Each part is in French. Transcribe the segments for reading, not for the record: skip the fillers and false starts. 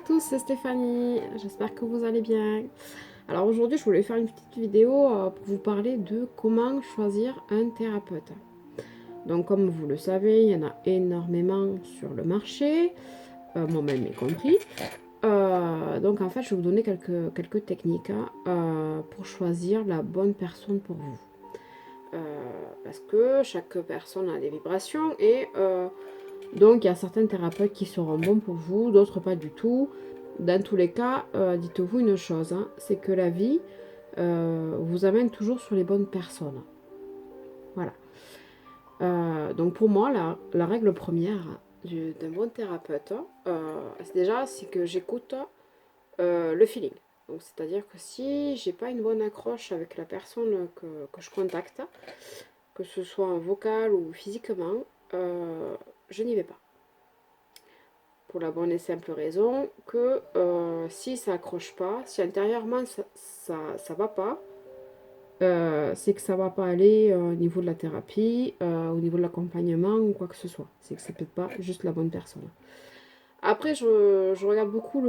tous, c'est Stéphanie, j'espère que vous allez bien. Alors aujourd'hui je voulais faire une petite vidéo pour vous parler de comment choisir un thérapeute. Donc comme vous le savez, il y en a énormément sur le marché, moi-même y compris. Donc en fait je vais vous donner quelques techniques pour choisir la bonne personne pour vous. Parce que chaque personne a des vibrations et donc il y a certains thérapeutes qui seront bons pour vous, d'autres pas du tout. Dans tous les cas, dites-vous une chose, hein, c'est que la vie vous amène toujours sur les bonnes personnes. Voilà. Donc pour moi, la règle première d'un bon thérapeute, c'est que j'écoute le feeling. Donc c'est-à-dire que si j'ai pas une bonne accroche avec la personne que je contacte, que ce soit en vocal ou physiquement, je n'y vais pas. Pour la bonne et simple raison que si ça accroche pas, si intérieurement ça va pas, c'est que ça va pas aller au niveau de la thérapie, au niveau de l'accompagnement ou quoi que ce soit. C'est que c'est peut-être pas juste la bonne personne. Après, je regarde beaucoup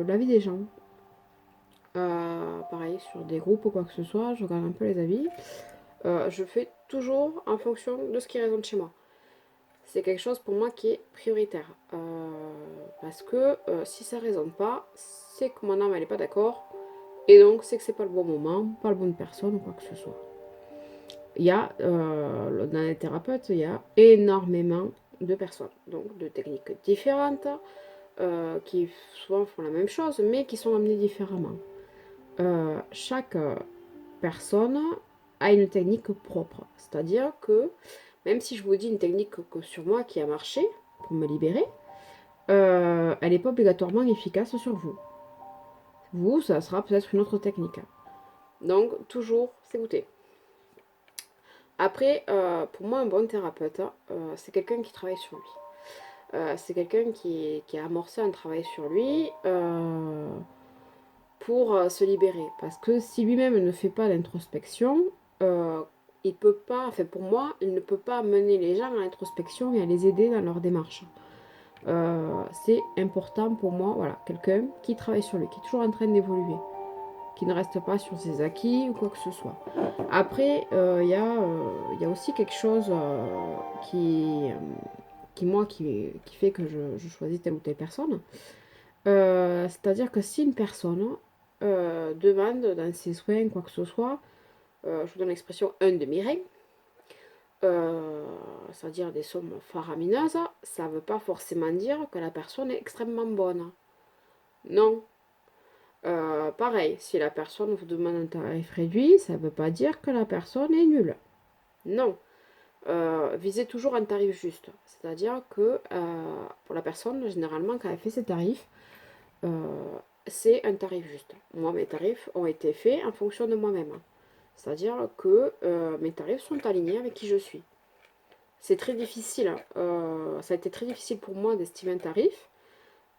la vie des gens. Pareil, sur des groupes ou quoi que ce soit, je regarde un peu les avis. Je fais toujours en fonction de ce qui résonne chez moi. C'est quelque chose pour moi qui est prioritaire. Parce que si ça ne résonne pas, c'est que mon âme elle n'est pas d'accord. Et donc c'est que c'est pas le bon moment, pas la bonne personne ou quoi que ce soit. Il y a, dans les thérapeutes, il y a énormément de personnes. Donc de techniques différentes, qui souvent font la même chose, mais qui sont amenées différemment. Chaque personne a une technique propre. C'est-à-dire que même si je vous dis une technique que sur moi qui a marché pour me libérer, elle n'est pas obligatoirement efficace sur vous. Vous, ça sera peut-être une autre technique. Donc, toujours s'écouter. Après, pour moi, un bon thérapeute, c'est quelqu'un qui travaille sur lui. C'est quelqu'un qui a amorcé un travail sur lui pour se libérer. Parce que si lui-même ne fait pas d'introspection, il peut pas, enfin pour moi, il ne peut pas mener les gens à l'introspection et à les aider dans leur démarche. C'est important pour moi, voilà, quelqu'un qui travaille sur lui, qui est toujours en train d'évoluer, qui ne reste pas sur ses acquis ou quoi que ce soit. Après, y a aussi quelque chose qui fait que je choisis telle ou telle personne. C'est-à-dire que si une personne demande dans ses soins, quoi que ce soit, je vous donne l'expression un demi-rein, c'est-à-dire des sommes faramineuses, ça ne veut pas forcément dire que la personne est extrêmement bonne. Non. Pareil, si la personne vous demande un tarif réduit, ça ne veut pas dire que la personne est nulle. Non. Visez toujours un tarif juste. C'est-à-dire que pour la personne, généralement, quand elle fait ses tarifs, c'est un tarif juste. Moi, mes tarifs ont été faits en fonction de moi-même. C'est-à-dire que mes tarifs sont alignés avec qui je suis. C'est très difficile. Ça a été très difficile pour moi d'estimer un tarif.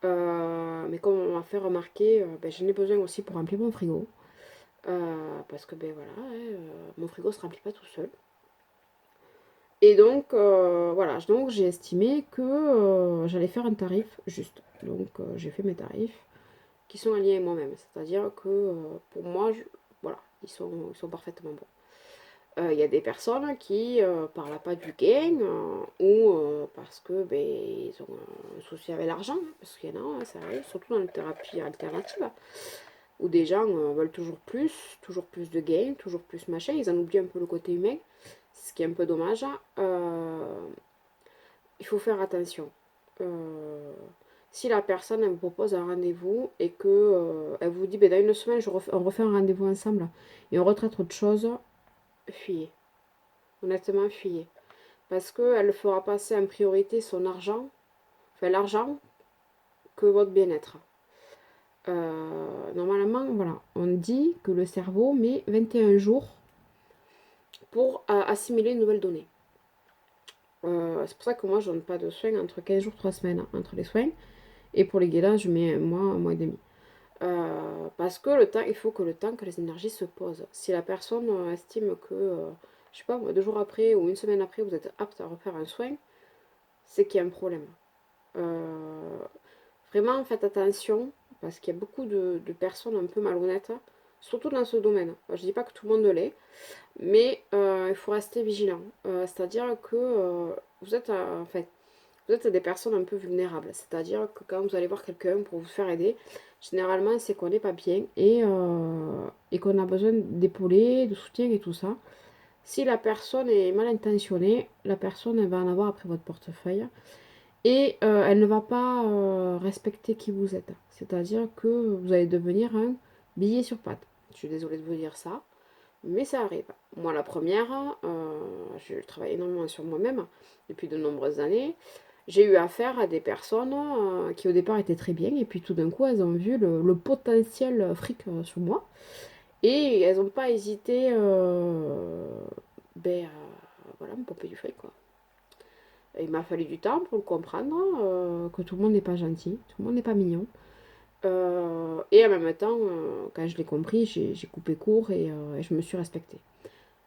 Mais comme on m'a fait remarquer, j'en ai besoin aussi pour remplir mon frigo. Parce que ben voilà, hein, mon frigo ne se remplit pas tout seul. Et donc voilà, donc j'ai estimé que j'allais faire un tarif juste. Donc j'ai fait mes tarifs qui sont alignés avec moi-même. C'est-à-dire que pour moi, voilà, ils sont parfaitement bons. Il y a des personnes qui parlent pas du gain ou parce que ben, ils ont un souci avec l'argent, hein, parce qu'il y en a, hein, ça arrive, surtout dans la thérapie alternative, où des gens veulent toujours plus de gain, toujours plus machin, ils en oublient un peu le côté humain, ce qui est un peu dommage. Il faut faire attention. Euh, Si la personne elle vous propose un rendez-vous et que elle vous dit ben, dans une semaine on refait un rendez-vous ensemble et on retraite autre chose, fuyez. Honnêtement, fuyez. Parce qu'elle fera passer en priorité son argent, enfin l'argent, que votre bien-être. Normalement, voilà, on dit que le cerveau met 21 jours pour assimiler une nouvelle donnée. C'est pour ça que moi, je donne pas de soins entre 15 jours, 3 semaines entre les soins. Et pour les guédages, je mets un mois et demi. Parce que le temps, il faut que le temps que les énergies se posent. Si la personne estime que, je sais pas, 2 jours après ou une semaine après, vous êtes apte à refaire un soin, c'est qu'il y a un problème. Vraiment, faites attention, parce qu'il y a beaucoup de personnes un peu malhonnêtes, surtout dans ce domaine. Je ne dis pas que tout le monde l'est, mais il faut rester vigilant. C'est-à-dire que vous êtes, en fait, vous êtes des personnes un peu vulnérables. C'est-à-dire que quand vous allez voir quelqu'un pour vous faire aider, généralement, c'est qu'on n'est pas bien et qu'on a besoin d'épauler, de soutien et tout ça. Si la personne est mal intentionnée, la personne elle va en avoir après votre portefeuille et elle ne va pas respecter qui vous êtes. C'est-à-dire que vous allez devenir un billet sur pattes. Je suis désolée de vous dire ça, mais ça arrive. Moi, la première, je travaille énormément sur moi-même depuis de nombreuses années. J'ai eu affaire à des personnes qui au départ étaient très bien et puis tout d'un coup elles ont vu le potentiel fric sur moi et elles n'ont pas hésité voilà, me pomper du fric quoi. Et il m'a fallu du temps pour le comprendre que tout le monde n'est pas gentil, tout le monde n'est pas mignon. Et en même temps, quand je l'ai compris, j'ai coupé court et je me suis respectée.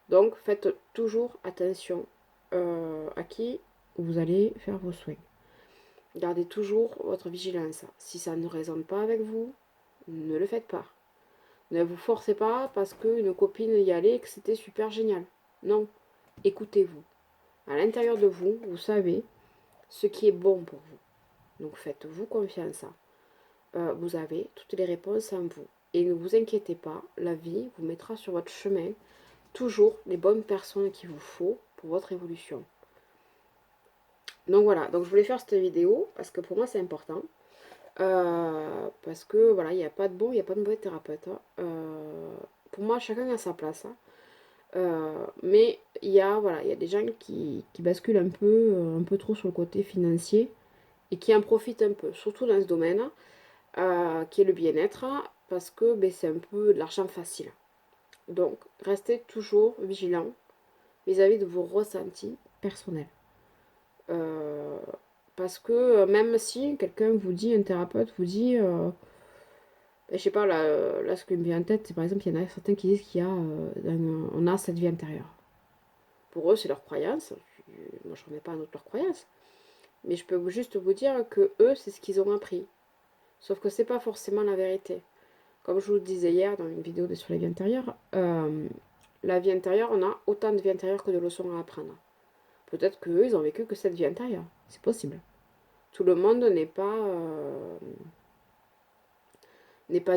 Donc faites toujours attention à qui vous allez faire vos soins. Gardez toujours votre vigilance. Si ça ne résonne pas avec vous, ne le faites pas. Ne vous forcez pas parce qu'une copine y allait et que c'était super génial. Non, écoutez-vous. À l'intérieur de vous, vous savez ce qui est bon pour vous. Donc faites-vous confiance. Vous avez toutes les réponses en vous. Et ne vous inquiétez pas, la vie vous mettra sur votre chemin toujours les bonnes personnes qu'il vous faut pour votre évolution. Donc voilà, donc je voulais faire cette vidéo parce que pour moi c'est important. Parce que voilà, il n'y a pas de bon, il n'y a pas de mauvais thérapeute. Pour moi, chacun a sa place. Mais voilà, il y a des gens qui basculent un peu trop sur le côté financier et qui en profitent un peu, surtout dans ce domaine, qui est le bien-être, parce que ben, c'est un peu de l'argent facile. Donc, restez toujours vigilant vis-à-vis de vos ressentis personnels. Euh, Parce que même si quelqu'un vous dit, un thérapeute vous dit, je sais pas, là ce qui me vient en tête, c'est par exemple, il y en a certains qui disent qu'il y a, on a cette vie intérieure. Pour eux, c'est leur croyance. Moi, je ne remets pas en doute leur croyance. Mais je peux juste vous dire que eux, c'est ce qu'ils ont appris. Sauf que c'est pas forcément la vérité. Comme je vous le disais hier dans une vidéo sur la vie intérieure, la vie intérieure, on a autant de vie intérieure que de leçons à apprendre. Peut-être qu'eux, ils ont vécu que cette vie intérieure. C'est possible. Tout le monde n'est pas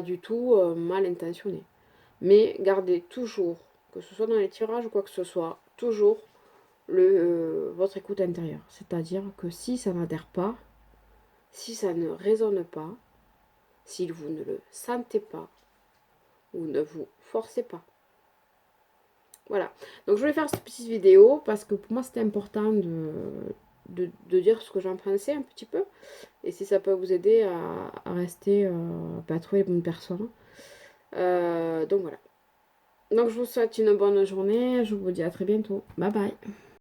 du tout mal intentionné. Mais gardez toujours, que ce soit dans les tirages ou quoi que ce soit, toujours votre écoute intérieure. C'est-à-dire que si ça n'adhère pas, si ça ne résonne pas, si vous ne le sentez pas, ou ne vous forcez pas. Voilà. Donc je voulais faire cette petite vidéo parce que pour moi c'était important de dire ce que j'en pensais un petit peu. Et si ça peut vous aider à rester, à trouver les bonnes personnes. Donc voilà. Donc je vous souhaite une bonne journée. Je vous dis à très bientôt. Bye bye.